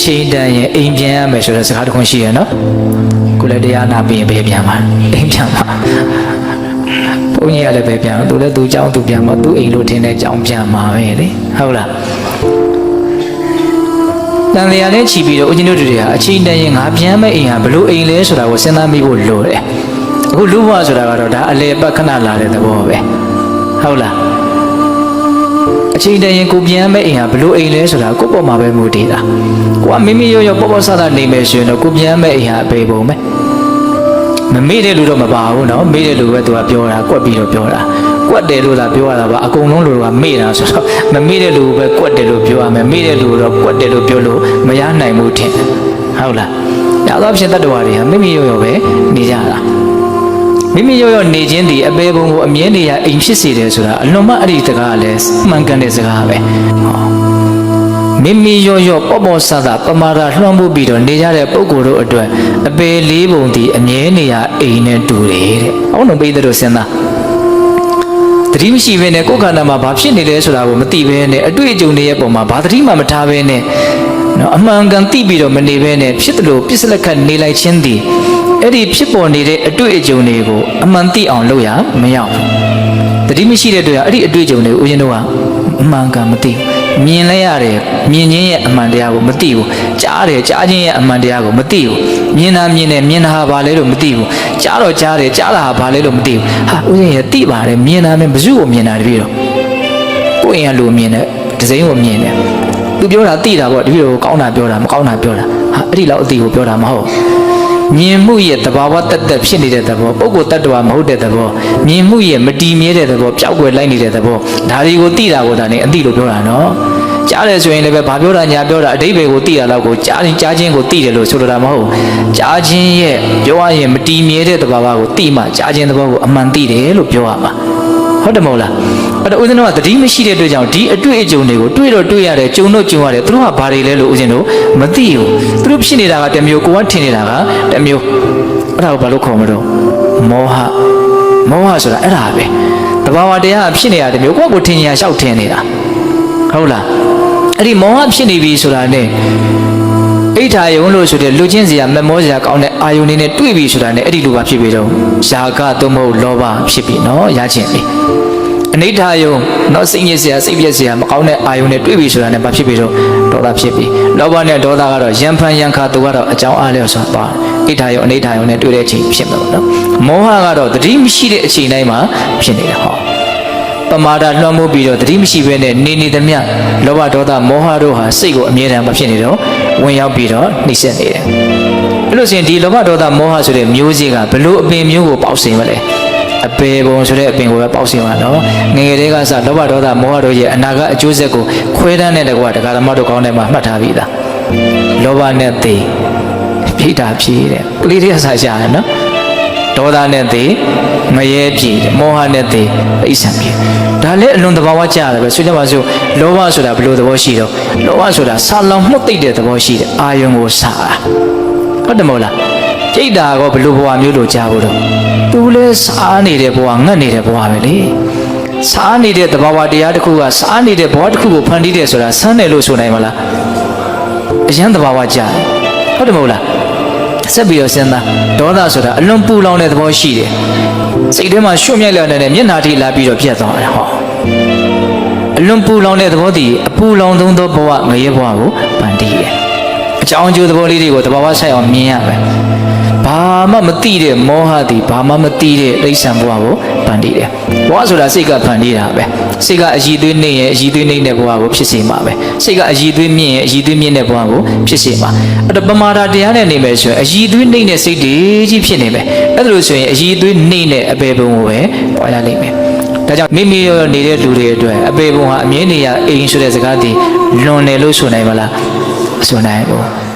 ချိန်တန်ရင်အိမ်ပြန်ရမယ်ဆိုတဲ့စကားတစ်ခုရှိရနော်ကိုလည်းတရားနာပြီးရင်ပဲပြန်မှာအိမ်ပြန်မှာဘုန်းကြီးကလည်းပဲပြန်သူလည်းသူเจ้าသူပြန်မှာသူအိမ်လို့ထင်တဲ့เจ้าပြန်မှာပဲလေဟုတ်လားတန်တရားနဲ့ချီပြီးတော့ဦးဇင်းတို့တွေဟာအချိန်တန်ရင်ငါပြန်မဲ့အိမ်ဟာဘလို့အိမ်လဲဆိုတာကိုစဉ်းစားမိဖို့လိုတယ်အခုလူဘဝဆိုတာကတော့ဒါအလေပတ်ခဏလာတဲ့သဘောပဲဟုတ်လားအချိန်တန်ရင်ကိုပြန်မဲ့အိမ်ဟာဘလို့အိမ်လဲဆိုတာကိုယ့်ပေါ်မှာပဲမူတည်တာကိုကမိမိရောပေါ့ပေါ့ဆဆနေမယ်ဆိုရင်တော့ကိုပြန်မဲ့အိမ်ဟာအပေပုံပဲမမေ့တဲ့လူတော့မပါဘူးနော်မေ့တဲ့လူပဲသူကပြောတာကွက်ပြီးတော့ပြောတာကွက်တယ်လို့သာပြောရတာပါအကုန်လုံးလူကမေ့တာဆိုတော့မမေ့တဲ့လူပဲကွက်တယ်လို့ပြောရမယ်မေ့တဲ့လူတော့ကွက်တယ်လို့ပြောလို့မရနိုင်ဘူးထင်ဟုတ်လားဒါတော့ဖြစ်တတ်တော်တွေဟာမိမိရောပဲနေကြတာမိမိရောနေခြင်းဒီအပေပုံကိုအမြဲတည်းအိမ်ဖြစ်စေတယ်ဆိုတာအလွန်မှအဲ့ဒီစကားကလည်းမှန်ကန်တဲ့စကားပဲမိမိရောပေါ့ပေါ့ဆဆပမာဒလွှမ်းမိုးပြီးတော့နေကြတဲ့ပုဂ္ဂိုလ်တို့အတွက်အပေလေးပုံဒီအမြဲနေရအိမ်နဲ့တူတယ်တဲ့။အောင်းလုံးပိတ်တဲ့တို့စဉ်းစားတတိမရှိဘဲနဲ့ကိုယ်ခန္ဓာမှာဘာဖြစ်နေလဲဆိုတာကိုမသိဘဲနဲ့အတွေ့အကြုံတွေရဲ့ပုံမှာဘာတတိမှမထားဘဲနဲ့နော်အမှန်ကန်သိပြီးတော့မနေဘဲနဲ့ဖြစ်တယ်လို့ပြစ်စလက်ခတ်နေလိုက်ခြင်းဒီအဲ့ဒီဖြစ်ပေါ်နေတဲ့အတွေ့အကြုံတွေကိုအမှန်သိအောင်လုပ်ရမရဘူး။တတိမရှိတဲ့အတွက်အဲ့ဒီအတွေ့အကြုံတွေကိုဦးဇင်းတို့ကအမှန်ကန်မသိဘူးမြင်လဲရတယ်မြင်ခြင်းရဲ့အမှန်တရားကိုမသိဘူးကြားတယ်ကြားခြင်းရဲ့အမှန်တရားကိုမသိဘူးမြင်တာမြင်တယ်မြင်တာဟာဘာလဲလို့မသိဘူးကြားတော့ကြားတယ်ကြားတာဟာဘာလဲလို့မသိဘူးဟာဦးဇင်းရဲ့သိပါတယ်မြင်တာနဲ့ဘယ်သူ့ကိုမြင်တာတပည့်တော့ကိုယ့်ရင်ကလူမြင်တယ်ဒဇိန်ကိုမြင်တယ်သူပြောတာသိတာပေါ့တပည့်တော်ကောင်းတာပြောတာမကောင်းတာပြောတာဟာအဲ့ဒီလောက်အသိကိုပြောတာမဟုတ်မြင်မှုရဲ့တဘာဝတတ်တတ်ဖြစ်နေတဲ့သဘောပုဂ္ဂိုလ်တ attva မဟုတ်တဲ့သဘောမြင်မှုရဲ့မတည်မြဲတဲ့သဘောပျောက်ကွယ်လိုက်နေတဲ့သဘောဒါတွေကိုသိတာကိုဒါနဲ့အသိလို့ပြောတာနော်ကြားတယ်ဆိုရင်လည်းပဲဘာပြောတာညာပြောတာအဓိပ္ပာယ်ကိုသိတာတော့ကိုကြားခြင်းကိုသိတယ်လို့ဆိုလိုတာမဟုတ်ကြားခြင်းရဲ့ပြောရရင်မတည်မြဲတဲ့သဘာဝကိုသိမှကြားခြင်းသဘောကိုအမှန်သိတယ်လို့ပြောရမှာဟုတ်တယ်မဟုတ်လားအဲ့တော့ဦးဇင်းတို့ကတတိမရှိတဲ့အတွက်ကြောင့်ဒီအတွေ့အကြုံတွေကိုတွေ့တော့တွေ့ရတယ်ကြုံတော့ကြုံရတယ်သူတို့ကဘာတွေလဲလို့ဦးဇင်းတို့မသိဘူးသူတို့ဖြစ်နေတာကတစ်မျိုးကိုကထင်နေတာကတစ်မျိုးအဲ့ဒါကိုဘာလို့ခေါ်မလို့မောဟဆိုတာအဲ့ဒါပဲတဘာဝတရားဖြစ်နေတာတစ်မျိုးကိုယ့်ကိုထင်ညာလျှောက်ထင်နေတာဟုတ်လားအဲ့ဒီမောဟဖြစ်နေပြီဆိုတာနဲ့အိဋ္ဌာယုံလို့ဆိုတဲ့လူချင်းစရာမမောစရာကောင်းတဲ့အာယုန်နေနဲ့တွေ့ပြီဆိုတာနဲ့အဲ့ဒီလူပါဖြစ်ပြီတော့ယာကသို့မဟုတ်လောဘဖြစ်ပြီနော်ရခြင်းပြီအနိဋ္ဌာယုံနော်စိတ်ညစ်စရာစိတ်ပြည့်စရာမကောင်းတဲ့အာယုန်နဲ့တွေ့ပြီဆိုတာနဲ့ဘာဖြစ်ပြီတော့ဒေါသဖြစ်ပြီလောဘနဲ့ဒေါသကတော့ယံဖန်ယံခါသူကတော့အကြောင်းအားလျော်စွာသွားအိဋ္ဌာယုံအနိဋ္ဌာယုံနဲ့တွေ့တဲ့အချိန်ဖြစ်မှာပေါ့နော်မောဟကတော့တတိမရှိတဲ့အချိန်တိုင်းမှာဖြစ်နေတယ်ဟောပမာဒလွှမ်းမိုးပြီးတော့တတိမရှိဘဲနဲ့နေသမျှလောဘဒေါသမောဟတို့ဟာစိတ်ကိုအမြဲတမ်းမဖြစ်နေတော့ဝင်ရောက်ပြီးတော့နှိမ့်ဆက်နေတယ်အဲ့လို့ဆိုရင်ဒီလောဘဒေါသမောဟဆိုတဲ့မျိုးစေ့ကဘလို့အပင်မျိုးကိုပေါက်စင်မလဲအပေပုံဆိုတဲ့အပင်ကိုပဲပေါက်စင်ပါနော်ငယ်ငယ်လေးကစလောဘဒေါသမောဟတို့ရဲ့အနာဂတ်အကျိုးဆက်ကိုခွဲတန်းတဲ့တကွာတရားဓမ္မတို့ကောင်းတဲ့မှာမှတ်ထားပြီးသားလောဘနဲ့သိဖြိတာဖြီးတဲ့ကလေးတွေကစားရှာတယ်နော်ဒေါသနဲ့သိငရဲဖြီးတယ်မောဟနဲ့သိအိဆံဖြီးဒါလည်းအလွန်သဘာဝကျတယ်ပဲဆိုကြပါစို့လောဘဆိုတာဘယ်လိုသဘောရှိတော့လောဘဆိုတာဆာလောင်မှုတ်သိတဲ့သဘောရှိတယ်အာယုံကိုဆာတာဟုတ်တယ်မဟုတ်လားစိတ်ဓာတ်ကဘယ်လိုဘဝမျိုးလို့ကြားဖို့တော့သူလည်းစားနေတဲ့ဘဝငတ်နေတဲ့ဘဝပဲလေစားနေတဲ့သဘာဝတရားတစ်ခုကစားနေတဲ့ဘဝတစ်ခုကိုဖန်တီးတယ်ဆိုတာဆန်းတယ်လို့ဆိုနိုင်မလားအရန်သဘာဝကြားဟုတ်တယ်မဟုတ်လားဆက်ပြီးတော့စဉ်းစားဒေါသဆိုတာအလွန်ပူလောင်တဲ့သဘောရှိတယ်စိတ်ထဲမှာရွှွ့မြိုက်လျော်နေတဲ့မျက်နှာထိလာပြီးတော့ပြတ်သွားတယ်ဟောအလွန်ပူလောင်တဲ့သဘောတည်းအပူလောင်သုံးသောဘဝငရဲဘဝကိုဖန်တီးတယ်အကြောင်းအကျိုးသဘောလေးတွေကိုသဘာဝဆိုင်အောင်မြင်ရမယ်ဘာမှမသိတဲ့မောဟသည်ဘာမှမသိတဲ့အိဋ္ဌံဘဝကိုဖန်တီးတယ်ဘဝဆိုတာစိတ်ကဖန်တီးတာပဲစိတ်ကအည်သွေးနှိမ့်ရဲ့အည်သွေးနှိမ့်တဲ့ဘဝကိုဖြစ်စေမှာပဲစိတ်ကအည်သွေးမြင့်ရဲ့အည်သွေးမြင့်တဲ့ဘဝကိုဖြစ်စေမှာအဲ့တော့ပမာဒတရားနဲ့နေမယ်ဆိုရင်အည်သွေးနှိမ့်တဲ့စိတ်တွေကြီးဖြစ်နေမယ်အဲ့ဒါလို့ဆိုရင်အည်သွေးနှိမ့်တဲ့အပေပုံကိုပဲပွားရလိမ့်မယ်ဒါကြောင့်မိမိရောနေတဲ့လူတွေအတွက်အပေပုံဟာအမြဲတည်းအိမ်ဆိုတဲ့စကားဒီလွန်တယ်လို့ဆိုနိုင်မလားမဆိုနိုင်ဘူး